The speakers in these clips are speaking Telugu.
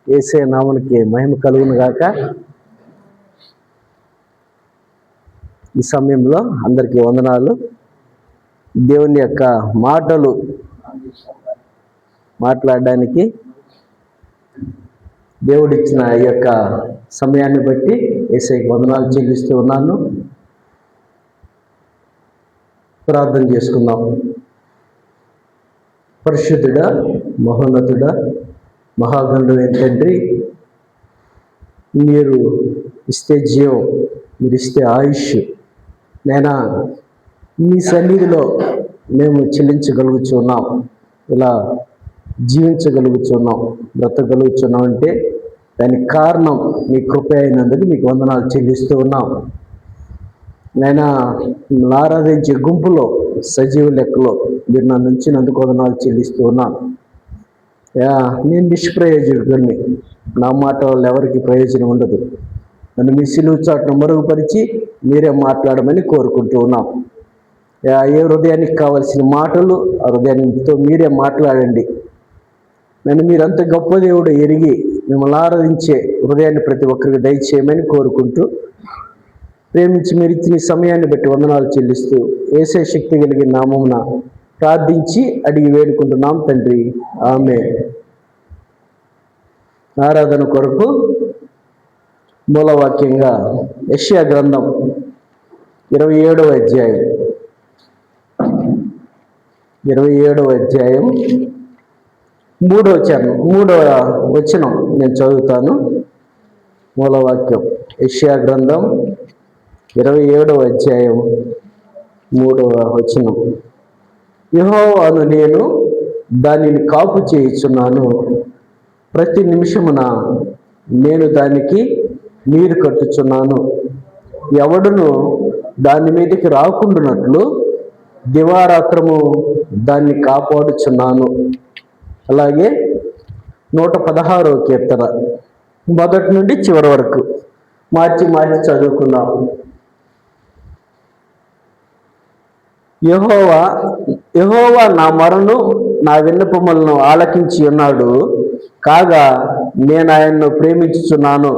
యేసయ్య నామమునకి మహిమ కలుగును గాక. ఈ సమయంలో అందరికీ వందనాలు. దేవుని యొక్క మాటలు మాట్లాడడానికి దేవుడిచ్చిన ఈ యొక్క సమయాన్ని బట్టి యేసయ్యకి వందనాలు చెల్లిస్తూ ఉన్నాను. ప్రార్థన చేసుకుందాం. పరిశుద్ధుడా, మహోన్నతుడా, మహాగణుడైన తండ్రి, మీరు ఇస్తే జీవం, మీరు ఇస్తే ఆయుష్, నేనా మీ సన్నిధిలో మేము చెల్లించగలుగుతున్నాం, ఇలా జీవించగలుగుతున్నాం, బ్రతకగలుగుతున్నాం అంటే దానికి కారణం మీ కృప అయినందుకు మీకు వందనాలు చెల్లిస్తూ ఉన్నాం. నేను ఆరాధించే గుంపులో సజీవ లెక్కలో మీరు నన్ను ఉంచినందుకు వందనాలు చెల్లిస్తూ ఉన్నాను. నేను నిష్ప్రయోజకుడిని, నా మాట వల్ల ఎవరికి ప్రయోజనం ఉండదు. నన్ను మీ సిలువ చాటును మరుగుపరిచి మీరే మాట్లాడమని కోరుకుంటూ ఉన్నాం. ఏ హృదయానికి కావలసిన మాటలు ఆ హృదయానితో మీరే మాట్లాడండి. నన్ను మీరంత గొప్ప దేవుడు ఎరిగి మిమ్మల్ని ఆరాధించే హృదయాన్ని ప్రతి ఒక్కరికి దయచేయమని కోరుకుంటూ, ప్రేమించి మీరు ఇచ్చిన సమయాన్ని బట్టి వందనాలు చెల్లిస్తూ యేసే శక్తి కలిగిన నామమున ప్రార్థించి అడిగి వేడుకుంటున్నాం తండ్రి, ఆమేన్. ఆరాధన కొరకు మూలవాక్యంగా యెషయా గ్రంథం 27వ అధ్యాయం 3వ వచనం నేను చదువుతాను. మూలవాక్యం యెషయా గ్రంథం 27వ అధ్యాయం 3వ వచనం. యెహోవాను నేను దానిని కాపు చేయుచున్నాను, ప్రతి నిమిషమున నేను దానికి నీరు కట్టుచున్నాను, ఎవడును దాని మీదకి రాకుండానట్లు దివారాత్రము దాన్ని కాపాడుచున్నాను. అలాగే 116వ కీర్తన మొదటి నుండి చివరి వరకు మార్చి చదువుకున్నాం. యెహోవా నా మొరను నా విన్నపములను ఆలకించి ఉన్నాడు, కాగా నేను ఆయన్ను ప్రేమించుచున్నాను.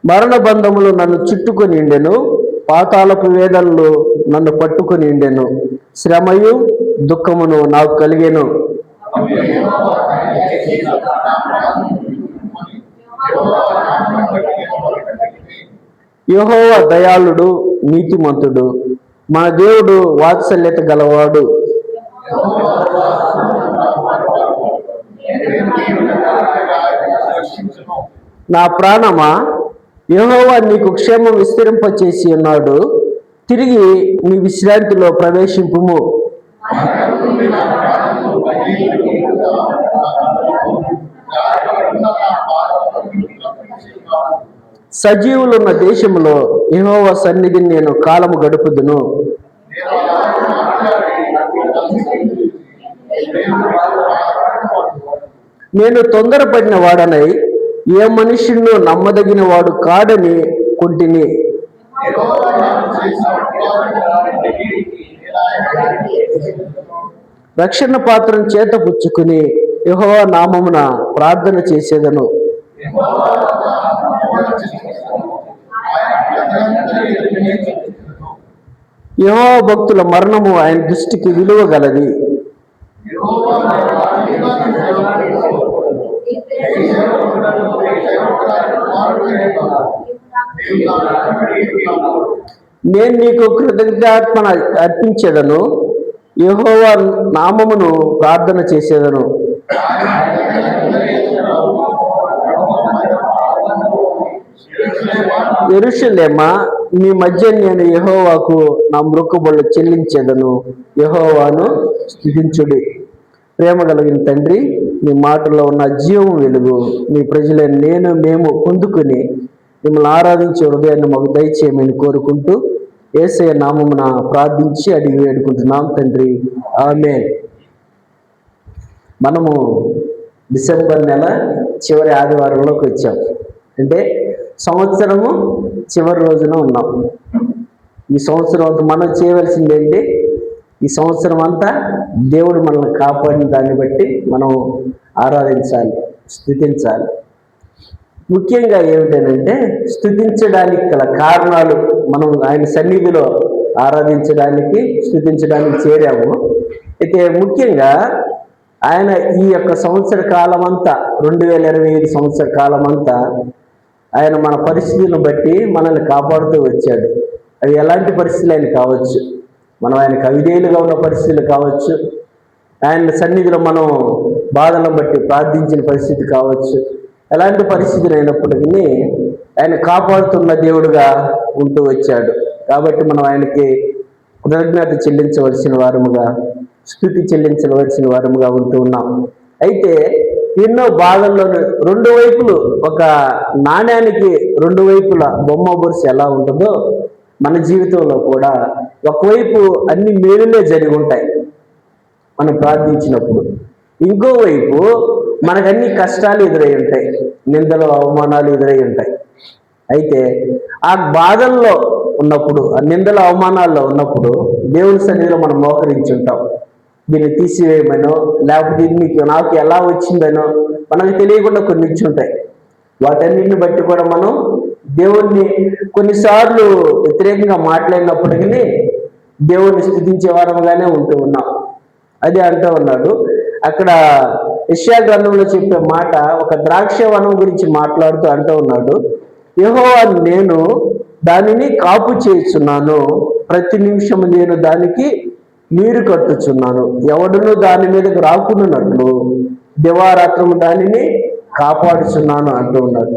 మరణ బంధములు నన్ను చుట్టుకొని ఉండెను, పాతాళపు వేదనలు నన్ను పట్టుకొని ఉండెను, శ్రమయు దుఃఖమును నాకు కలిగెను. యెహోవా దయాళుడు, నీతిమంతుడు, మన దేవుడు వాత్సల్యత గలవాడు. నా ప్రాణమా, యెహోవా నీకు క్షేమం విస్తరింపచేసి ఉన్నాడు, తిరిగి నీ విశ్రాంతిలో ప్రవేశింపుము. సజీవులున్న దేశంలో యెహోవా సన్నిధిని నేను కాలము గడుపుదును. నేను తొందరపడిన వాడనై ఏ మనుష్యుడు నమ్మదగిన వాడు కాడని కొంటిని. రక్షణ పాత్రను చేత పుచ్చుకుని యెహోవా నామమున ప్రార్థన చేసేదను. యెహోవా భక్తుల మరణము ఆయన దృష్టికి విలువ గలది. నేను నీకు కృతజ్ఞతార్పణ అర్పించేదను, యెహోవా నామమును ప్రార్థన చేసేదను. యెరూషలేమా, మీ మధ్య నేను యెహోవాకు నా మొక్కుబడులు చెల్లించేదను. యెహోవాను స్తుతించుడి. ప్రేమ కలిగిన తండ్రి, మీ మాటలో ఉన్న జీవం వెలుగు మీ ప్రజలైన మేము పొందుకుని మిమ్మల్ని ఆరాధించే హృదయాన్ని మాకు దయచేయమని కోరుకుంటూ యేసయ్య నామమున ప్రార్థించి అడిగి వేడుకుంటున్నాం తండ్రి, ఆమేన్. మనము డిసెంబర్ నెల చివరి ఆదివారంలోకి వచ్చాం. అంటే సంవత్సరము చివరి రోజున ఉన్నాం. ఈ సంవత్సరం అంతా మనం చేయవలసింది ఏంటి? ఈ సంవత్సరం అంతా దేవుడు మనల్ని కాపాడిన దాన్ని బట్టి మనం ఆరాధించాలి, స్తుతించాలి. ముఖ్యంగా ఏమిటంటే స్తుతించడానికి గల కారణాలు, మనం ఆయన సన్నిధిలో ఆరాధించడానికి, స్తుతించడానికి చేరాము. అయితే ముఖ్యంగా ఆయన ఈ యొక్క సంవత్సర కాలం అంతా 2025 సంవత్సర కాలం అంతా ఆయన మన పరిస్థితులను బట్టి మనల్ని కాపాడుతూ వచ్చాడు. అవి ఎలాంటి పరిస్థితులు అయినా కావచ్చు, మనం ఆయనకు అవిధేయులుగా ఉన్న పరిస్థితులు కావచ్చు, ఆయన సన్నిధిలో మనం బాధలను బట్టి ప్రార్థించిన పరిస్థితి కావచ్చు, ఎలాంటి పరిస్థితులు అయినప్పటికీ ఆయన కాపాడుతున్న దేవుడుగా ఉంటూ వచ్చాడు. కాబట్టి మనం ఆయనకి కృతజ్ఞత చెల్లించవలసిన వారముగా, స్తుతి చెల్లించవలసిన వారముగా ఉంటూ ఉన్నాం. అయితే ఎన్నో బాధల్లో రెండు వైపులు, ఒక నాణ్యానికి రెండు వైపుల బొమ్మ బొరుసు ఎలా ఉంటుందో మన జీవితంలో కూడా ఒకవైపు అన్ని మేలులే జరిగి ఉంటాయి మనం ప్రార్థించినప్పుడు, ఇంకోవైపు మనకు అన్ని కష్టాలు ఎదురై ఉంటాయి, నిందలు అవమానాలు ఎదురై ఉంటాయి. అయితే ఆ బాధల్లో ఉన్నప్పుడు, ఆ నిందల అవమానాల్లో ఉన్నప్పుడు దేవుని సన్నిధిలో మనం మోకరించి ఉంటాం. దీన్ని తీసివేయమనో, లేకపోతే ఇది నాకు ఎలా వచ్చిందనో మనకు తెలియకుండా కొన్ని ఇచ్చి ఉంటాయి. వాటన్నిటిని బట్టి కూడా మనం దేవుణ్ణి కొన్నిసార్లు వ్యతిరేకంగా మాట్లాడినప్పటికీ దేవుణ్ణి స్తుతించే వారముగానే ఉంటూ ఉన్నాం. అదే అంటూ ఉన్నాడు అక్కడ యెషయా గ్రంథంలో చెప్పే మాట, ఒక ద్రాక్ష వనం గురించి మాట్లాడుతూ అంటూ ఉన్నాడు, యెహోవా నేను దానిని కాపు చేస్తున్నాను, ప్రతి నిమిషము నేను దానికి నీరు కట్టుచున్నాను, ఎవడును దాని మీదకి రాకున్నట్లు దివారాత్రము దానిని కాపాడుచున్నాను అంటూ ఉన్నాడు.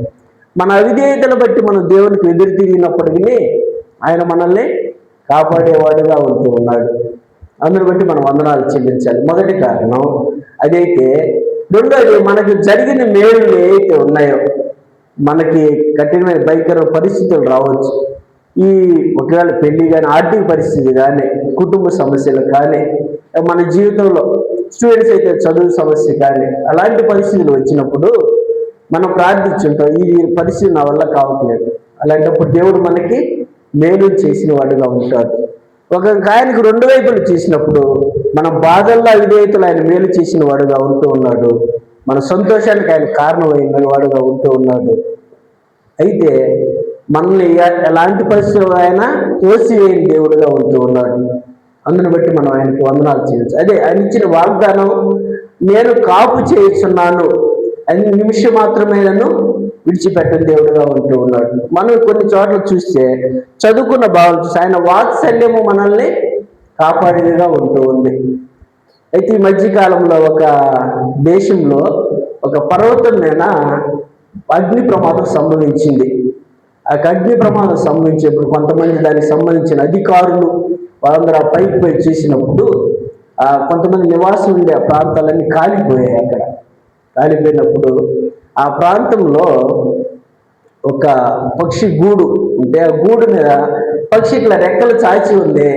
మన అవిధేయతను బట్టి మనం దేవునికి ఎదురు తిరిగినప్పటికీ ఆయన మనల్ని కాపాడేవాడుగా ఉంటూ ఉన్నాడు. అందుని బట్టి మనం వందనాలు చెల్లించాలి, మొదటి కారణం అదైతే. రెండోది, మనకు జరిగిన మేలులు ఏవైతే ఉన్నాయో, మనకి కఠినమైన భయంకర పరిస్థితులు రావచ్చు, ఈ ఒకవేళ పెళ్లి కానీ, ఆర్థిక పరిస్థితి కానీ, కుటుంబ సమస్యలు కానీ, మన జీవితంలో స్టూడెంట్స్ అయితే చదువు సమస్య కానీ, అలాంటి పరిస్థితులు వచ్చినప్పుడు మనం ప్రార్థించుంటాం, ఈ పరిస్థితి నా వల్ల కావట్లేదు. అలాంటప్పుడు దేవుడు మనకి మేలు చేసిన వాడుగా ఉంటాడు. ఒక ఆయనకు రెండు వైపులు చేసినప్పుడు మన బాధల్లో అవిధేయతలు ఆయన మేలు చేసిన వాడుగా ఉంటూ ఉన్నాడు, మన సంతోషానికి ఆయన కారణమైన వాడుగా ఉంటూ ఉన్నాడు. అయితే మనల్ని ఎలాంటి పరిస్థితుల్లో ఆయన తోసివేయని దేవుడుగా ఉంటూ ఉన్నాడు. అందుని బట్టి మనం ఆయనకు వందనాలు చేయొచ్చు. అదే ఆయన ఇచ్చిన వాగ్దానం, నేను కాపు చేయుచున్నాను, అన్ని నిమిషం మాత్రమే నన్ను విడిచిపెట్టని దేవుడుగా ఉంటూ ఉన్నాడు. మనం కొన్ని చోట్ల చూస్తే, చదువుకున్న భావం చూస్తే ఆయన వాత్సల్యము మనల్ని కాపాడేదిగా ఉంటూ ఉంది. అయితే ఈ మధ్యకాలంలో ఒక దేశంలో ఒక పర్వతం మీద అగ్ని ప్రమాదం సంభవించింది. ఆ అగ్ని ప్రమాదం సంభవించేప్పుడు కొంతమంది దానికి సంబంధించిన అధికారులు వాళ్ళందరూ ఆ పైకి పోయి చూసినప్పుడు కొంతమంది నివాసం ఉండే ఆ ప్రాంతాలన్నీ కాలిపోయాయి. అక్కడ కాలిపోయినప్పుడు ఆ ప్రాంతంలో ఒక పక్షి గూడు ఉంటే, ఆ గూడు మీద పక్షి ఇట్లా రెక్కలు చాచి ఉంది,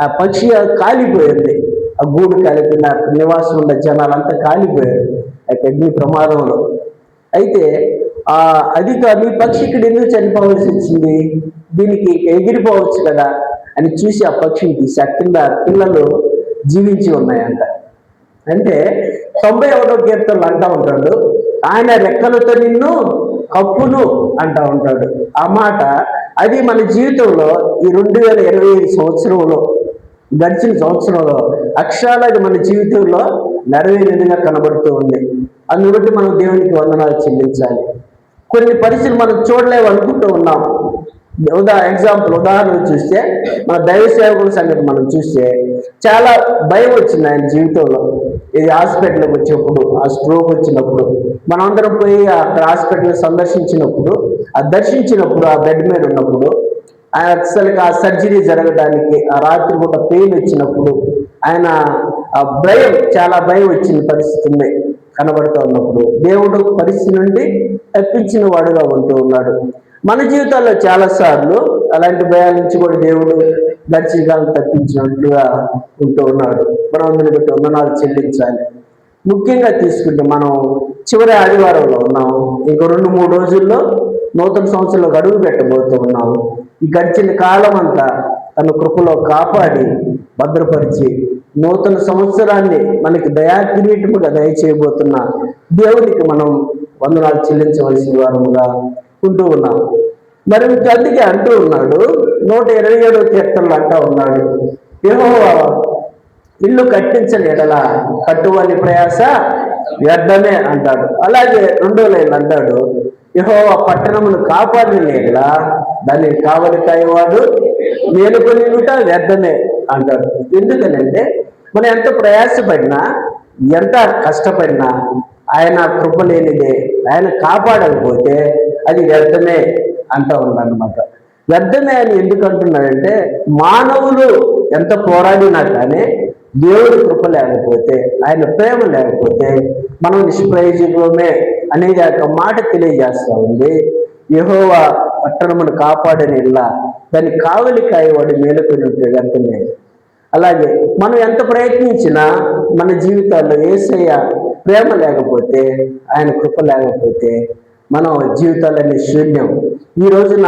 ఆ పక్షి కాలిపోయింది. ఆ గూడు కాలిపోయిన నివాసం ఉండే జనాలంతా కాలిపోయారు ఆ అగ్ని ప్రమాదంలో. అయితే ఆ అధికారులు, ఈ పక్షి ఇక్కడ ఎందుకు చనిపోవాల్సి వచ్చింది, దీనికి ఎగిరిపోవచ్చు కదా అని చూసి ఆ పక్షిని తీసి ఆ కింద పిల్లలు జీవించి ఉన్నాయంట. అంటే 91వ కీర్తనలు అంటూ ఉంటాడు, ఆయన రెక్కలతో నిన్ను కప్పును అంటూ ఉంటాడు. ఆ మాట అది మన జీవితంలో ఈ 2025 సంవత్సరంలో, గడిచిన సంవత్సరంలో అక్షరాలు అది మన జీవితంలో నెరవేరేదిగా కనబడుతూ ఉంది. అందుని బట్టి మనం దేవునికి వందనాలు చెల్లించాలి. కొన్ని పరిస్థితులు మనం చూడలేవు అనుకుంటూ ఉన్నాం. ఉదాహరణ చూస్తే, మన దైవ సేవకుల సంగతి మనం చూస్తే చాలా భయం వచ్చింది ఆయన జీవితంలో. ఇది హాస్పిటల్కి వచ్చినప్పుడు, ఆ స్ట్రోక్ వచ్చినప్పుడు, మనందరం పోయి అక్కడ హాస్పిటల్ సందర్శించినప్పుడు, ఆ బెడ్ మీద ఉన్నప్పుడు, ఆయన అసలుకి ఆ సర్జరీ జరగడానికి ఆ రాత్రి పూట పెయిన్ వచ్చినప్పుడు ఆయన ఆ భయం, చాలా భయం వచ్చిన పరిస్థితి ఉంది కనబడుతూ ఉన్నప్పుడు దేవుడు పరిస్థితి నుండి తప్పించిన వాడుగా ఉంటూ ఉన్నాడు. మన జీవితాల్లో చాలాసార్లు అలాంటి భయాల నుంచి కూడా దేవుడు గడిచిన కాలం తప్పించినట్లుగా ఉంటూ ఉన్నాడు. మనం అందుని బట్టి వందనాలు చెల్లించాలి. ముఖ్యంగా తీసుకుంటే మనం చివరి ఆదివారంలో ఉన్నాము. ఇంకో 2-3 రోజుల్లో నూతన సంవత్సరంలో అడుగు పెట్టబోతూ ఉన్నాము. ఈ గడిచిన కాలం అంతా తన కృపలో కాపాడి భద్రపరిచి నూతన సంవత్సరాన్ని మనకి దయాకిరీటముగా దయచేయబోతున్న దేవునికి మనం వందనాలు చెల్లించవలసిన వారముగా ఉంటూ ఉన్నాం. మరి అందుకే అంటూ ఉన్నాడు 127వ కీర్తనలు అంటూ ఉన్నాడు, యెహోవా ఇల్లు కట్టించని ఎడల కట్టువాని ప్రయాస వ్యర్థమే అంటాడు. అలాగే 2వ లైన్ అంటాడు, యెహోవా పట్టణమును కాపాడిన ఎడల దాన్ని కావలి కాయవాడు మేలుకొని వ్యర్థమే అంటాడు. ఎందుకనంటే మనం ఎంత ప్రయాసపడినా ఎంత కష్టపడినా ఆయన కృప లేనిదే, ఆయన కాపాడకపోతే అది వ్యర్థమే అంటూ ఉందన్నమాట. వ్యర్థమే అని ఎందుకు అంటున్నాడంటే మానవులు ఎంత పోరాడినా కానీ దేవుడి కృప లేకపోతే, ఆయన ప్రేమ లేకపోతే మనం నిష్ప్రయోజకమే అనేది ఆ మాట తెలియజేస్తా ఉంది. యెహోవా పట్టణమును కాపాడని ఇల్లా దాన్ని కావలి కాయవాడు మేలుకొని ఉంటే వ్యర్థమే. అలాగే మనం ఎంత ప్రయత్నించినా మన జీవితాల్లో యేసయ్య ప్రేమ లేకపోతే, ఆయన కృప లేకపోతే మనం జీవితాలన్నీ శూన్యం. ఈ రోజున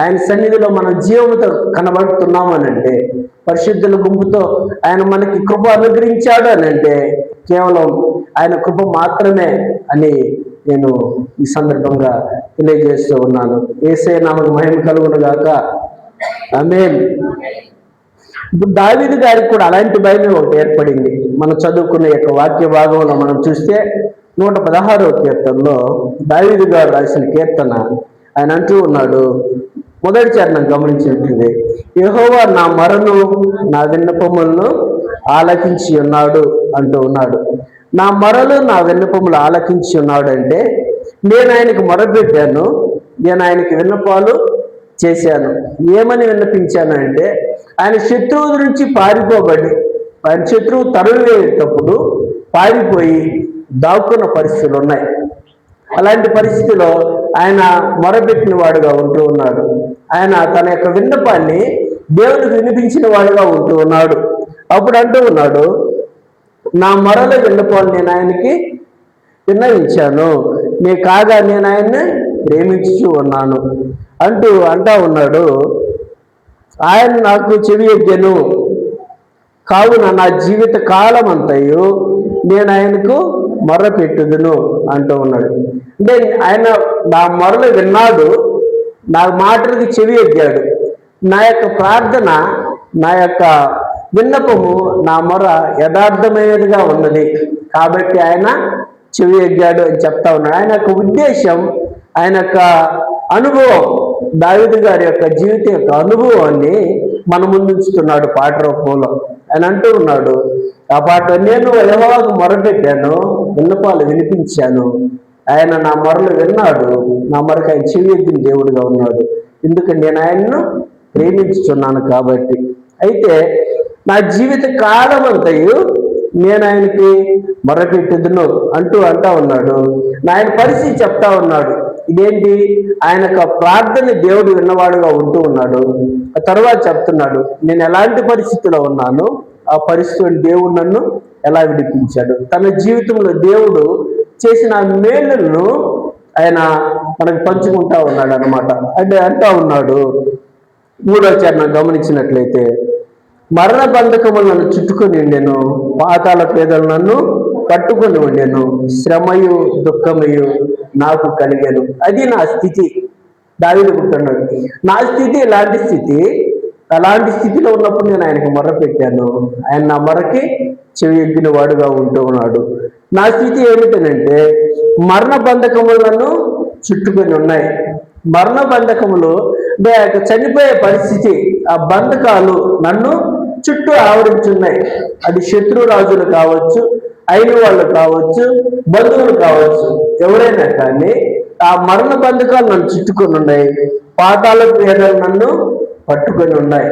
ఆయన సన్నిధిలో మనం జీవంతో కనబడుతున్నాము అనంటే, పరిశుద్ధుల గుంపుతో ఆయన మనకి కృప అనుగ్రహించాడు అనంటే కేవలం ఆయన కృప మాత్రమే అని నేను ఈ సందర్భంగా తెలియజేస్తూ ఉన్నాను. యేసయ్య నామముకు మహిమ కలుగును గాక. ఆమేన్. ఇప్పుడు దావీదు గారికి కూడా అలాంటి భయమే ఒకటి ఏర్పడింది. మనం చదువుకున్న యొక్క వాక్య భాగంలో మనం చూస్తే 116వ కీర్తనలో దావీదు గారు రాసిన కీర్తన ఆయన అంటూ ఉన్నాడు, మొదటి చరణం గమనించినట్టుంది, యెహోవా నా మొరను నా విన్నపములను ఆలకించి ఉన్నాడు అంటూ ఉన్నాడు. నా మొరలు నా విన్నపములు ఆలకించి ఉన్నాడు అంటే నేను ఆయనకు మొరపెట్టాను, నేను ఆయనకి విన్నపాలు చేశాను. ఏమని విన్నపించాను అంటే ఆయన శత్రువు నుంచి ఆయన శత్రువు తరువేటప్పుడు పారిపోయి దాక్కున్న పరిస్థితులు ఉన్నాయి. అలాంటి పరిస్థితిలో ఆయన మొరపెట్టిన వాడుగా ఉంటూ ఉన్నాడు. ఆయన తన యొక్క విన్నపాన్ని దేవునికి వినిపించిన వాడుగా ఉంటూ ఉన్నాడు. అప్పుడు అంటూ ఉన్నాడు, నా మొరల విన్నపాలు నేను ఆయనకి విన్నవించాను, కాగా నేను ఆయన్ని ప్రేమించుచూ ఉన్నాను అంటా ఉన్నాడు. ఆయన నాకు చెవి ఎగ్గెను, కావున నా జీవిత కాలం అంతయు నేను ఆయనకు మొర్ర పెట్టుదును అంటూ ఉన్నాడు. అంటే ఆయన నా మొరలు విన్నాడు, నా మాటలకి చెవి ఎగ్గాడు. నా యొక్క ప్రార్థన, నా యొక్క విన్నపము, నా మొర యథార్థమైనదిగా ఉన్నది కాబట్టి ఆయన చెవి ఎగ్గాడు అని చెప్తా ఉన్నాడు. ఆయన యొక్క ఉద్దేశం, ఆయన యొక్క అనుభవం, దావీదు గారి యొక్క జీవిత యొక్క అనుభవాన్ని మన ముందుంచుతున్నాడు పాట రూపంలో. ఆయన అంటూ ఉన్నాడు ఆ పాట, నేను యెహోవాకు మొరపెట్టాను, విన్నపాలు వినిపించాను, ఆయన నా మొరలు విన్నాడు, నా మొరకు ఆయన చెవి ఎగ్గిన దేవుడుగా ఉన్నాడు, ఎందుకంటే నేను ఆయన్ను ప్రేమించుచున్నాను కాబట్టి. అయితే నా జీవిత కాలం అంతయు నేను ఆయనకి మొరపెట్టుదును అంటా ఉన్నాడు. ఆయన పరిస్థితి చెప్తా ఉన్నాడు. ఇదేంటి, ఆయన ప్రార్థన దేవుడు విన్నవాడుగా ఉంటూ ఉన్నాడు. ఆ తర్వాత చెప్తున్నాడు, నేను ఎలాంటి పరిస్థితిలో ఉన్నాను, ఆ పరిస్థితిని దేవుడు నన్ను ఎలా విడిపించాడు, తన జీవితంలో దేవుడు చేసిన మేలులను ఆయన మనకు పంచుకుంటా ఉన్నాడు అనమాట. అంటే అంటా ఉన్నాడు 3వ చరణం గమనించినట్లయితే, మరణ బంధకములు నన్ను చుట్టుకొని ఉండెను, పాతాళ పేదలు నన్ను పట్టుకొని ఉండెను, శ్రమయు దుఃఖమయు నాకు కలిగాను. అది నా స్థితి. దావీదు చెప్తున్నాడు, నా స్థితి ఇలాంటి స్థితి. అలాంటి స్థితిలో ఉన్నప్పుడు నేను ఆయనకు మొర్ర పెట్టాను, ఆయన నా మొరకి చెవి ఎగ్గిన వాడుగా ఉంటూ ఉన్నాడు. నా స్థితి ఏమిటనంటే మరణ బంధకములు నన్ను చుట్టుకొని ఉన్నాయి. మరణ బంధకములు అంటే చనిపోయే పరిస్థితి, ఆ బంధకాలు నన్ను చుట్టూ ఆవరించున్నాయి. అది శత్రురాజులు కావచ్చు, అయిన వాళ్ళు కావచ్చు, బంధువులు కావచ్చు, ఎవరైనా కానీ ఆ మరణ బంధకాలు నన్ను చుట్టుకొని ఉన్నాయి. పాతాళపు వేదనలు నన్ను పట్టుకొని ఉన్నాయి.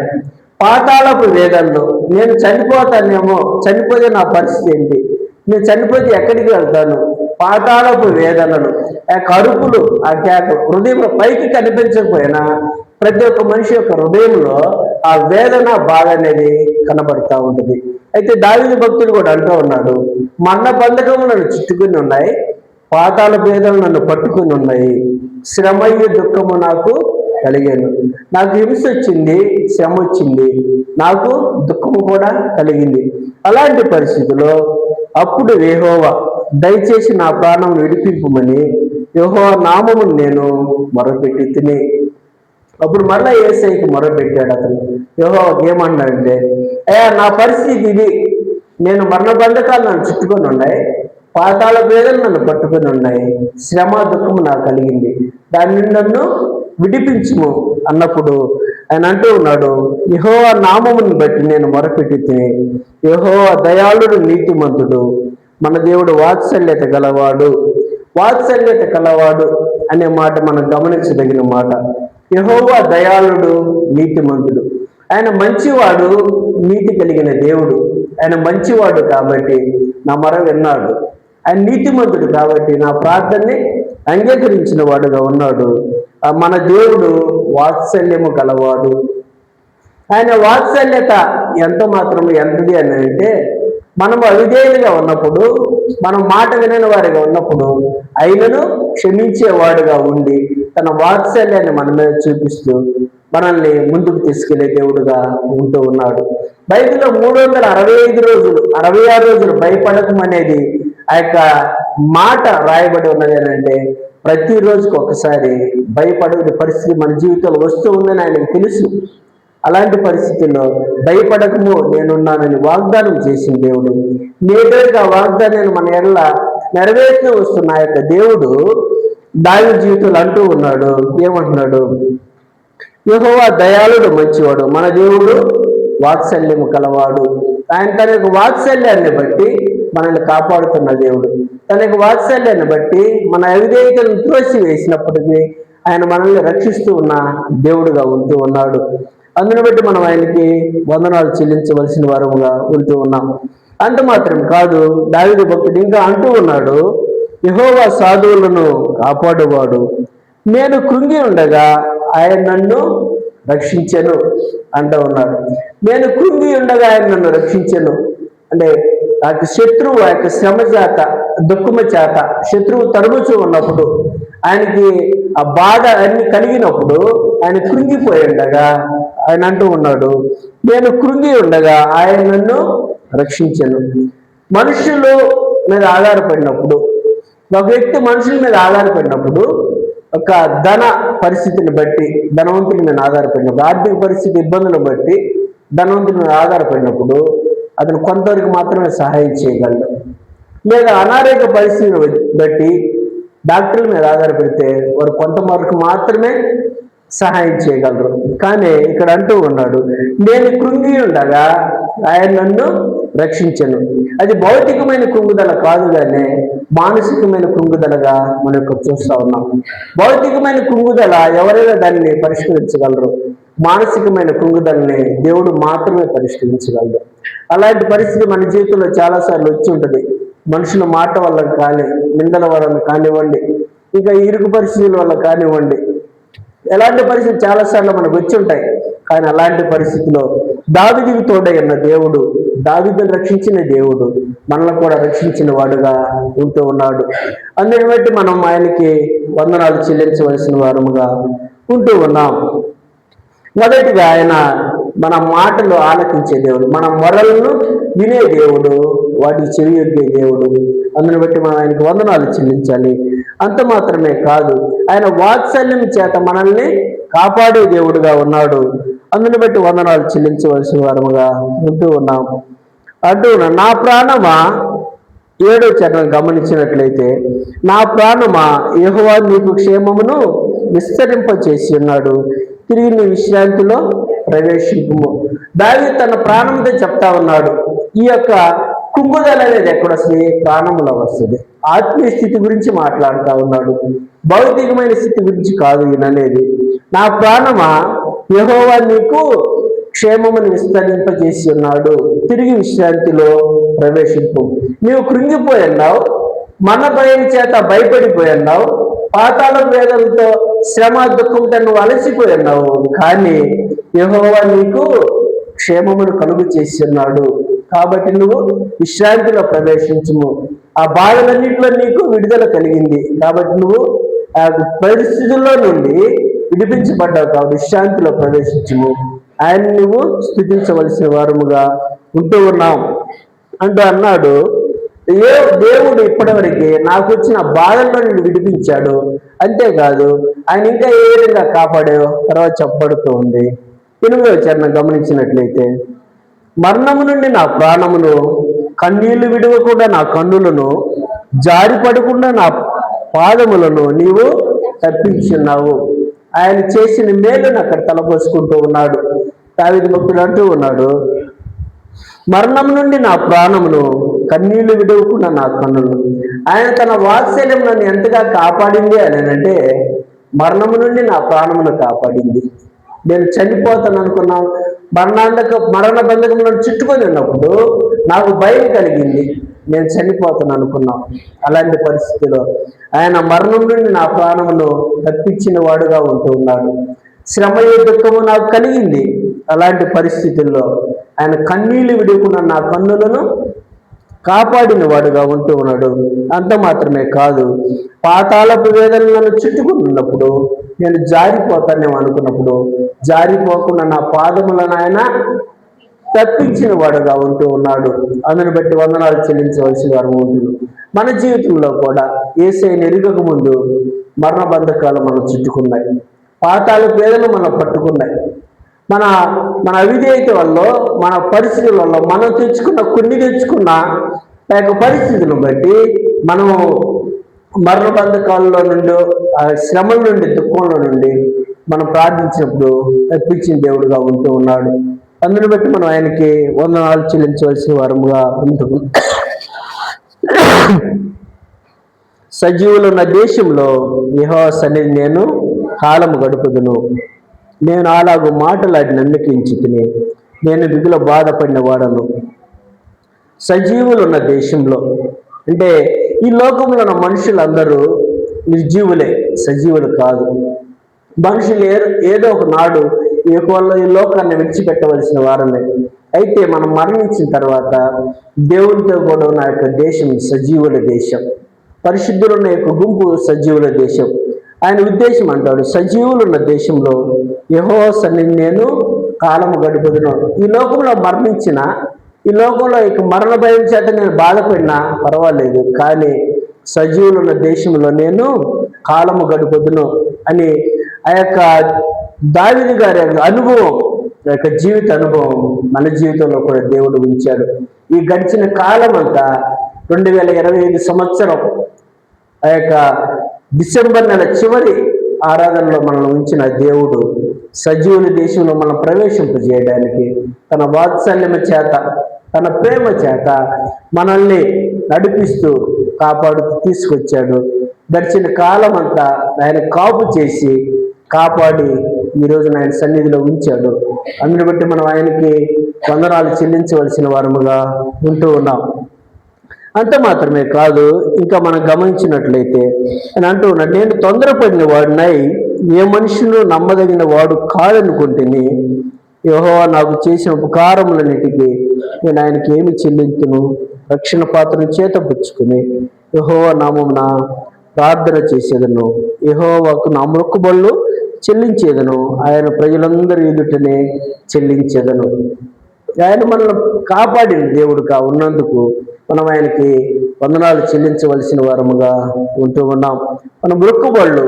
పాతాళపు వేదనలు, నేను చనిపోతానేమో, చనిపోతే నా పరిస్థితి ఏంటి, నేను చనిపోతే ఎక్కడికి వెళ్తాను, పాతాళపు వేదనలు, ఆ కరుపులు, ఆ కేకలు, హృదయంలో పైకి కనిపించకపోయినా ప్రతి ఒక్క మనిషి యొక్క హృదయంలో ఆ వేదన బాధ అనేది కనబడతా ఉంటుంది. అయితే దావీదు భక్తుడు కూడా అంటూ ఉన్నాడు, మరణ బంధకములు నన్ను చుట్టుకుని ఉన్నాయి, పాతాళ వేదనలు నన్ను పట్టుకుని ఉన్నాయి, శ్రమయ్య దుఃఖము నాకు కలిగాను. నాకు హింస వచ్చింది, శ్రమ వచ్చింది, నాకు దుఃఖము కూడా కలిగింది. అలాంటి పరిస్థితిలో అప్పుడు యెహోవా దయచేసి నా ప్రాణం విడిపింపమని యెహోవా నామమును నేను మొరపెట్టి తిని, అప్పుడు మళ్ళా యేసయ్యకి మొరపెట్టాడు అతను. యెహోవాకి ఏమన్నాడంటే, అయ్యా నా పరిస్థితి ఇది, నేను మరణ బంధకాలు నన్ను చుట్టుకొని ఉన్నాయి, పాతాళ వేదలు నన్ను పట్టుకొని ఉన్నాయి, శ్రమ దుఃఖము నాకు కలిగింది, దాని నుండి నన్ను విడిపించుము అన్నప్పుడు ఆయన అంటూ ఉన్నాడు, యెహోవా నామమును బట్టి నేను మొరపెట్టి తిని, యెహోవా దయాళుడు నీతిమంతుడు, మన దేవుడు వాత్సల్యత గలవాడు. వాత్సల్యత కలవాడు అనే మాట మనం గమనించదగిన మాట. యెహోవా దయాళుడు నీతిమంతుడు, ఆయన మంచివాడు, నీతి కలిగిన దేవుడు. ఆయన మంచివాడు కాబట్టి నా మొర విన్నాడు. ఆయన నీతిమంతుడు కాబట్టి నా ప్రార్థనని అంగీకరించిన వాడుగా ఉన్నాడు. మన దేవుడు వాత్సల్యము కలవాడు. ఆయన వాత్సల్యత ఎంత మాత్రము ఎంతది అని అంటే, మనము అవిధేయులుగా ఉన్నప్పుడు, మనం మాట వినని వారిగా ఉన్నప్పుడు ఆయనను క్షమించేవాడుగా ఉండి తన వాత్సల్యాన్ని మన మీద చూపిస్తూ మనల్ని ముందుకు తీసుకెళ్లే దేవుడుగా ఉంటూ ఉన్నాడు. బైబిల్లో 365 రోజులు 66 రోజులు భయపడకం అనేది ఆ యొక్క మాట రాయబడి ఉన్నది అని అంటే, ప్రతిరోజుకి ఒకసారి భయపడే పరిస్థితి మన జీవితంలో వస్తూ ఉందని ఆయనకు తెలుసు. అలాంటి పరిస్థితుల్లో భయపడకము నేనున్నానని వాగ్దానం చేసిన దేవుడు, నేరుగా వాగ్దానాన్ని మన ఎడల నెరవేర్చు వస్తున్న ఆ యొక్క దేవుడు దావీదు జీవితంలో అంటూ ఉన్నాడు. ఏమంటున్నాడు? యెహోవా దయాళుడు మంచివాడు, మన దేవుడు వాత్సల్యము కలవాడు. ఆయన తన యొక్క వాత్సల్యాన్ని బట్టి మనల్ని కాపాడుతున్న దేవుడు. తన యొక్క వాత్సల్యాన్ని బట్టి మన అవిధేయతలను త్రోసి వేసినప్పటికీ ఆయన మనల్ని రక్షిస్తూ ఉన్న దేవుడుగా ఉంటూ ఉన్నాడు. అందుని బట్టి మనం ఆయనకి వందనాలు చెల్లించవలసిన వారముగా ఉంటూ ఉన్నాం. అంత మాత్రం కాదు, దావీదు భక్తుడు ఇంకా అంటూ ఉన్నాడు, యెహోవా సాధువులను కాపాడువాడు, నేను కృంగి ఉండగా ఆయన నన్ను రక్షించెను అంటూ ఉన్నాడు. నేను కృంగి ఉండగా ఆయన నన్ను రక్షించెను అంటే, ఆ యొక్క శత్రువు ఆ యొక్క శ్రమ చేత, దుఃఖము చేత శత్రువు తరుముచూ ఉన్నప్పుడు, ఆయనకి ఆ బాధ అన్ని కలిగినప్పుడు ఆయన కృంగిపోయి ఉండగా ఆయన అంటూ ఉన్నాడు, నేను కృంగి ఉండగా ఆయన నన్ను రక్షించెను. మనుషులు మీద ఆధారపడినప్పుడు, ఒక వ్యక్తి మనుషుల మీద ఆధారపడినప్పుడు, ఒక ధన పరిస్థితిని బట్టి ధనవంతుల మీద ఆధారపడినప్పుడు, ఆర్థిక పరిస్థితి ఇబ్బందులను బట్టి ధనవంతుల మీద ఆధారపడినప్పుడు అతను కొంతవరకు మాత్రమే సహాయం చేయగలడు. లేదా అనారోగ్య పరిస్థితిని బట్టి డాక్టర్ల మీద ఆధారపడితే వారు కొంతవరకు మాత్రమే సహాయం చేయగలరు. కానీ ఇక్కడ అంటూ ఉన్నాడు, నేను కృంగి ఉండగా ఆయన నన్ను రక్షించను. అది భౌతికమైన కృంగుదల కాదు, కానీ మానసికమైన కృంగుదలగా మనం ఇక్కడ చూస్తూ ఉన్నాం. భౌతికమైన కృంగుదల ఎవరైనా దాన్ని పరిష్కరించగలరు, మానసికమైన కృంగుదలని దేవుడు మాత్రమే పరిష్కరించగలరు. అలాంటి పరిస్థితి మన జీవితంలో చాలాసార్లు వచ్చి ఉంటుంది. మనుషుల మాట వల్ల కానీ, నిందల వల్ల కానివ్వండి, ఇంకా ఇరుకు పరిస్థితుల వల్ల కానివ్వండి, ఎలాంటి పరిస్థితి చాలాసార్లు మనకు వచ్చి ఉంటాయి. కానీ అలాంటి పరిస్థితిలో దావీదుకు తోడై ఉన్న దేవుడు, దావీదును రక్షించిన దేవుడు మనల్ని కూడా రక్షించిన వాడుగా ఉంటూ ఉన్నాడు. అందుని బట్టి మనం ఆయనకి వందనాలు చెల్లించవలసిన వారముగా ఉంటూ ఉన్నాం. మొదటిగా ఆయన మన మాటలు ఆలకించే దేవుడు, మన మొరలను వినే దేవుడు, వాటికి చెవియొగ్గే దేవుడు. అందుని బట్టి మనం ఆయనకి వందనాలు చెల్లించాలి. అంత మాత్రమే కాదు, ఆయన వాత్సల్యం చేత మనల్ని కాపాడే దేవుడుగా ఉన్నాడు. అందుని బట్టి వందనాలు చెల్లించవలసిన వారముగా ఉంటూ ఉన్నాం. అంటూ నా ప్రాణమా, 7వ చరణం గమనించినట్లయితే, నా ప్రాణమా యెహోవా నీకు క్షేమమును విస్తరింపచేసి ఉన్నాడు, తిరిగి నీ విశ్రాంతిలో ప్రవేశింపుము. దావీదు తన ప్రాణంతో చెప్తా ఉన్నాడు. ఈ యొక్క కుంగుదల అనేది ఎక్కడ వస్తుంది? ప్రాణంలో వస్తుంది. ఆత్మీయ స్థితి గురించి మాట్లాడుతూ ఉన్నాడు, భౌతికమైన స్థితి గురించి కాదు ఈయన అనేది. నా ప్రాణమా యెహోవా నీకు క్షేమమును విస్తరింపజేసి ఉన్నాడు, తిరిగి విశ్రాంతిలో ప్రవేశింపు. నీవు కృంగిపోయి ఉన్నావు, మన భయం చేత భయపడిపోయి ఉన్నావు, పాతాళ వేదనతో శ్రమ దుఃఖంతో నువ్వు అలసిపోయి ఉన్నావు. కానీ యెహోవా నీకు క్షేమమును కలుగు చేసి ఉన్నాడు, కాబట్టి నువ్వు విశ్రాంతిలో ప్రవేశించుము. ఆ బాధలన్నింటిలో నీకు విడుదల కలిగింది కాబట్టి నువ్వు ఆ పరిస్థితుల్లో నుండి విడిపించబడ్డావు కాబట్టి శాంతిలో ప్రవేశించుము, ఆయన నువ్వు స్తుతించవలసిన వారముగా ఉంటూ ఉన్నాం అంటూ అన్నాడు. దేవుడు ఇప్పటివరకు నాకు వచ్చిన బాధల్లో నుండి విడిపించాడు. అంతేకాదు ఆయన ఇంకా ఏ విధంగా కాపాడాడో తర్వాత చెప్పబడుతూ ఉంది. 8వ వచనం గమనించినట్లయితే, మరణము నుండి నా ప్రాణమును, కన్నీళ్లు విడవకుండా నా కన్నులను, జారిపడకుండా నా పాదములను నీవు తప్పించున్నావు. ఆయన చేసిన మేలును అక్కడ తలపోసుకుంటూ ఉన్నాడు. దావీదు భక్తుడు అంటూ ఉన్నాడు, మరణం నుండి నా ప్రాణమును, కన్నీళ్లు విడవకుండా నా కన్నులు. ఆయన తన వాత్సల్యం నన్ను ఎంతగా కాపాడింది అని అంటే, మరణము నుండి నా ప్రాణమును కాపాడింది. నేను చనిపోతాను అనుకున్నాను, మరణ బంధకంలో చుట్టుకొని ఉన్నప్పుడు నాకు భయం కలిగింది, నేను చనిపోతాను అనుకున్నాను. అలాంటి పరిస్థితిలో ఆయన మరణం నుండి నా ప్రాణమును తప్పించిన వాడుగా ఉంటూ ఉన్నాడు. శ్రమయే దుఃఖము నాకు కలిగింది, అలాంటి పరిస్థితుల్లో ఆయన కన్నీళ్లు విడవకుండా నా కన్నులను కాపాడిన వాడుగా ఉంటూ ఉన్నాడు. అంత మాత్రమే కాదు, పాతాళపు వేదనలు నన్ను చుట్టుకుని ఉన్నప్పుడు, నేను జారిపోతానేమో అనుకున్నప్పుడు జారిపోకుండా నా పాదములను ఆయన తప్పించిన వాడుగా ఉంటూ ఉన్నాడు. అందుని బట్టి వందనాలు చెల్లించవలసిన వారు ఉంటుంది. మన జీవితంలో కూడా యేసయ్యను ఎరుగక ముందు మరణ బంధకాలు మనం చుట్టుకున్నాయి, పాతాళ వేదనలు మనం పట్టుకున్నాయి. మన మన అవిధేయత వల్ల, మన పరిస్థితుల వల్ల మనం తెచ్చుకున్న లేక పరిస్థితులను బట్టి మనం మరణ బంధకాలలో నుండి, ఆ శ్రమల నుండి, దుఃఖంలో నుండి మనం ప్రార్థించినప్పుడు తప్పించిన దేవుడుగా ఉంటూ ఉన్నాడు. అందుని బట్టి మనం ఆయనకి వందనాలు చెల్లించవలసిన వారముగా ఉంటుంది. సజీవులున్న దేశంలో యెహోవా సన్నిధిని నేను కాలము గడుపుదును. నేను అలాగూ మాటలాడి నమ్మకించి తిని, నేను దిగుల బాధపడిన వాడను. సజీవులున్న దేశంలో అంటే ఈ లోకంలో ఉన్న మనుషులందరూ నిర్జీవులే, సజీవులు కాదు. మనుషులు ఏదో ఒక నాడు ఈ లోకాన్ని విడిచిపెట్టవలసిన వారమే. అయితే మనం మరణించిన తర్వాత దేవునితో కూడా ఉన్న యొక్క దేశం సజీవుల దేశం, పరిశుద్ధులున్న యొక్క గుంపు సజీవుల దేశం. ఆయన ఉద్దేశం అంటాడు, సజీవులున్న దేశంలో యెహోవా సన్నిధిని నేను కాలము గడుపుదును. ఈ లోకంలో మరణించిన, ఈ లోకంలో ఇక మరణ భయం చేత నేను బాధపడినా పర్వాలేదు, కానీ సజీవులున్న దేశంలో నేను కాలము గడుపుదును అని ఆ యొక్క దావీదు గారి అనుభవం, ఆ యొక్క జీవిత అనుభవం మన జీవితంలో కూడా దేవుడు ఉంచాడు. ఈ గడిచిన కాలం అంతా 2025 సంవత్సరం ఆ యొక్క డిసెంబర్ నెల చివరి ఆరాధనలో మనల్ని ఉంచిన దేవుడు సజీవుల దేశంలో మనం ప్రవేశింపజేయడానికి తన వాత్సల్యము చేత, తన ప్రేమ చేత మనల్ని నడిపిస్తూ కాపాడుతూ తీసుకొచ్చాడు. గడిచిన కాలం అంతా ఆయన కాపు చేసి కాపాడి ఈరోజు ఆయన సన్నిధిలో ఉంచాడు. అందుని బట్టి మనం ఆయనకి వందనాలు చెల్లించవలసిన వారముగా ఉంటూ ఉన్నాం. అంత మాత్రమే కాదు, ఇంకా మనం గమనించినట్లయితే అని అంటూ ఉన్నాడు, నేను తొందరపడిన వాడినై ఏ మనుషులు నమ్మదగిన వాడు కాదనుకుంటుని, యెహోవా నాకు చేసిన ఉపకారములన్నిటికీ నేను ఆయనకి ఏమి చెల్లించును. రక్షణ పాత్రను చేతపుచ్చుకుని యెహోవా నామమున ప్రార్థన చేసేదను, యెహోవాకు నా మొక్కుబళ్ళు చెల్లించేదను, ఆయన ప్రజలందరి ఎదుటనే చెల్లించేదను. ఆయన మనల్ని కాపాడిన దేవుడుగా ఉన్నందుకు మనం ఆయనకి వందనాలు చెల్లించవలసిన వారముగా ఉంటూ ఉన్నాం. మన మొక్కుబళ్ళు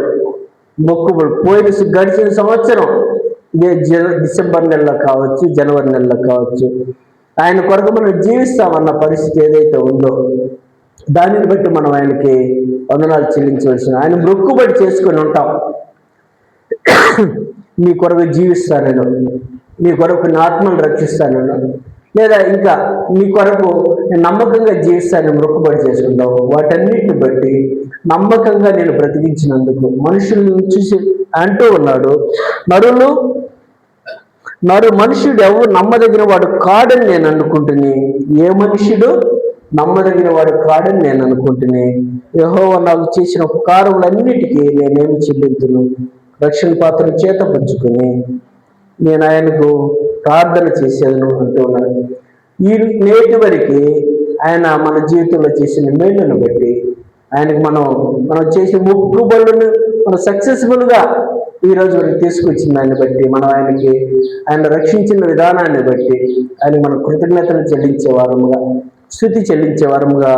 పోయిన గడిచిన సంవత్సరం ఇదే డిసెంబర్ నెలలో కావచ్చు, జనవరి నెలలో కావచ్చు, ఆయన కొరకు మనం జీవిస్తామన్న పరిస్థితి ఏదైతే ఉందో దానిని బట్టి మనం ఆయనకి వందనాలు చెల్లించవలసిన, ఆయన మొక్కుబడి చేసుకొని ఉంటాం. నీ కొరకు జీవిస్తాను, నీ కొరకు నా ఆత్మను రక్షిస్తాను, లేదా ఇంకా నీ కొరకు నేను నమ్మకంగా జీవిస్తాను మొక్కుబడి చేసుకుంటావు. వాటన్నిటిని బట్టి నమ్మకంగా నేను బ్రతికించినందుకు మనుషులను చూసి అంటూ ఉన్నాడు, మనుషుడు ఎవరు నమ్మదగిన వాడు కాడని నేను అనుకుంటుని, ఏ మనుషుడు నమ్మదగిన వాడు కాడని నేను అనుకుంటుని, యెహోవా నాకు చేసిన ఉపకారములన్నిటికీ నేనేమి చెల్లించును. రక్షణ పాత్రను చేతపుచ్చుకుని నేను ఆయనకు ప్రార్థన చేసేదను అంటూ ఉన్నాడు. ఈ నేటి వరకు ఆయన మన జీవితంలో చేసిన మేలును బట్టి ఆయనకు మనం చేసిన మొక్కుబడులను మనం సక్సెస్ఫుల్గా ఈ రోజు వరకు తీసుకొచ్చిన దాన్ని బట్టి మనం ఆయన రక్షించిన విధానాన్ని బట్టి ఆయన మనం కృతజ్ఞతలు చెల్లించే వారముగా, స్తుతి చెల్లించే వారముగా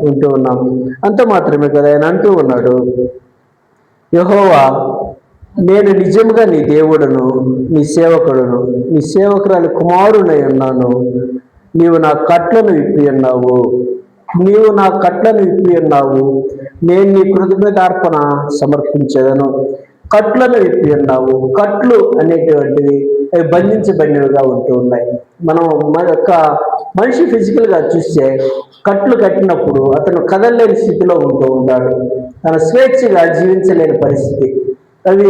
ఉంటూ ఉన్నాం. అంత మాత్రమే కదా, ఆయన అంటూ ఉన్నాడు, యెహోవా నేను నిజముగా నీ దేవుడను, నీ సేవకుడును, నీ సేవకురాలి కుమారునై ఉన్నాను. నీవు నా కట్లను విప్పి ఉన్నావు, నేను నీ కృతజ్ఞతార్పణ సమర్పించదను. కట్లను విప్పి ఉన్నావు. కట్లు అనేటువంటివి అవి బంధించబడినవిగా ఉంటూ ఉన్నాయి. మనం మన యొక్క మనిషి ఫిజికల్గా చూస్తే కట్లు కట్టినప్పుడు అతను కదలలేని స్థితిలో ఉంటూ ఉంటాడు, తన స్వేచ్ఛగా జీవించలేని పరిస్థితి. అవి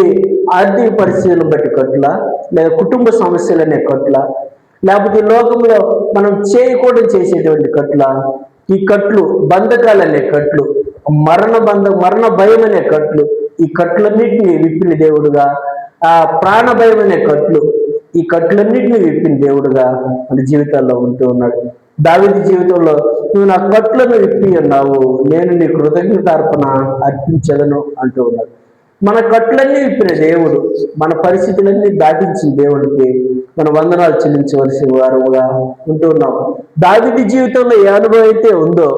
ఆర్థిక పరిస్థితులను బట్టి కట్ల, లేదా కుటుంబ సమస్యలనే కట్ల, లేకపోతే లోకంలో మనం చేయకూడదు చేసేటువంటి కట్ల. ఈ కట్లు బంధకాలు అనే కట్లు, మరణ భయం అనే కట్లు, ఈ కట్లన్నింటినీ విప్పిన దేవుడుగా, ఆ ప్రాణ భయం అనే కట్లు, ఈ కట్లన్నింటినీ విప్పిన దేవుడుగా మన జీవితాల్లో ఉంటూ ఉన్నాడు. దావీదు జీవితంలో నువ్వు నా కట్లను విప్పి ఉన్నావు, నేను నీ కృతజ్ఞతార్పణ అర్పించదను అంటూ ఉన్నాడు. మన కట్లన్నీ విప్పిన దేవుడు, మన పరిస్థితులన్నీ దాటించిన దేవుడికి మన వందనాలు చెల్లించవలసిన వారుగా ఉంటూ ఉన్నాం. దావీదు జీవితంలో ఏ అనుభవం అయితే ఉందో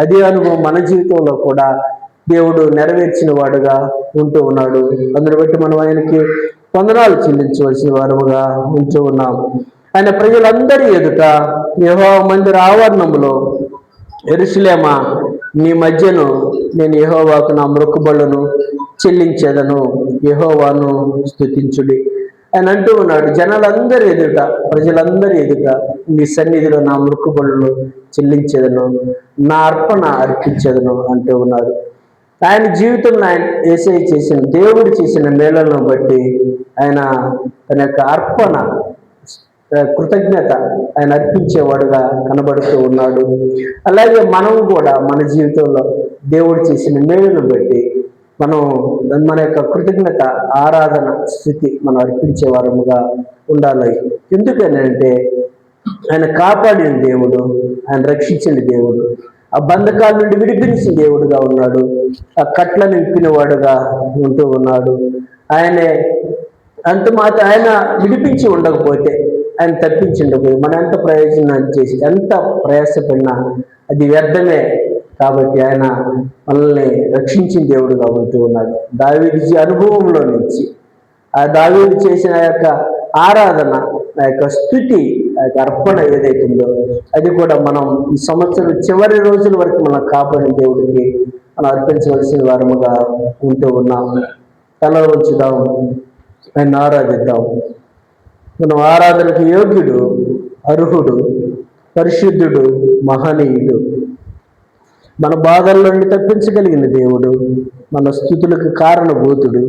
అదే అనుభవం మన జీవితంలో కూడా దేవుడు నెరవేర్చిన వాడుగా ఉంటూ ఉన్నాడు. అందుని బట్టి మనం ఆయనకి వందనాలు చెల్లించవలసిన వారుగా ఉంటూ ఉన్నాం. ఆయన ప్రజలందరి ఎదుట యెహోవా మందిర ఆవరణంలో, యెరూషలేమా నీ మధ్యను నేను యెహోవాకు నా మొక్కుబడులను చెల్లించేదను, యెహోవాను స్తుతించుడి ఆయన అంటూ ఉన్నాడు. జనాలందరి ఎదుట, ప్రజలందరి ఎదుట నీ సన్నిధిలో నా మొక్కుబడులను చెల్లించేదను, నా అర్పణ అర్పించేదను అంటూ ఉన్నాడు. ఆయన జీవితంలో ఆయన యేసయ్య చేసిన, దేవుడు చేసిన మేళలను బట్టి ఆయన తన యొక్క అర్పణ, కృతజ్ఞత ఆయన అర్పించేవాడుగా కనబడుతూ ఉన్నాడు. అలాగే మనం కూడా మన జీవితంలో దేవుడు చేసిన మేలును బట్టి మనం మన యొక్క కృతజ్ఞత, ఆరాధన స్థితి మనం అర్పించే వారముగా ఉండాలి. ఎందుకనంటే ఆయన కాపాడిన దేవుడు, ఆయన రక్షించిన దేవుడు, ఆ బంధకాల నుండి విడిపించిన దేవుడుగా ఉన్నాడు, ఆ కట్లను విప్పిన వాడుగా ఉంటూ ఉన్నాడు. ఆయనే ఆయన విడిపించి ఉండకపోతే, ఆయన తప్పించి ఉండకపోతే మనం ఎంత ప్రయోజనం చేసి ఎంత ప్రయాసపడినా అది వ్యర్థమే. కాబట్టి ఆయన మనల్ని రక్షించిన దేవుడుగా ఉంటూ ఉన్నాడు. దావీదు అనుభవంలో నుంచి, ఆ దావీదు చేసిన యొక్క ఆరాధన, ఆ యొక్క స్తుతి, ఆ యొక్క అర్పణ ఏదైతుందో అది కూడా మనం ఈ సంవత్సరం చివరి రోజుల వరకు మనం కాపాడిన దేవుడికి మనం అర్పించవలసిన వారముగా ఉంటూ ఉన్నాం. తల ఉంచుదాం, ఆయన ఆరాధిద్దాం. మనం ఆరాధనకు యోగ్యుడు, అర్హుడు, పరిశుద్ధుడు, మహనీయుడు, మన బాధల నుండి తప్పించగలిగిన దేవుడు, మన స్థుతులకు కారణభూతుడు,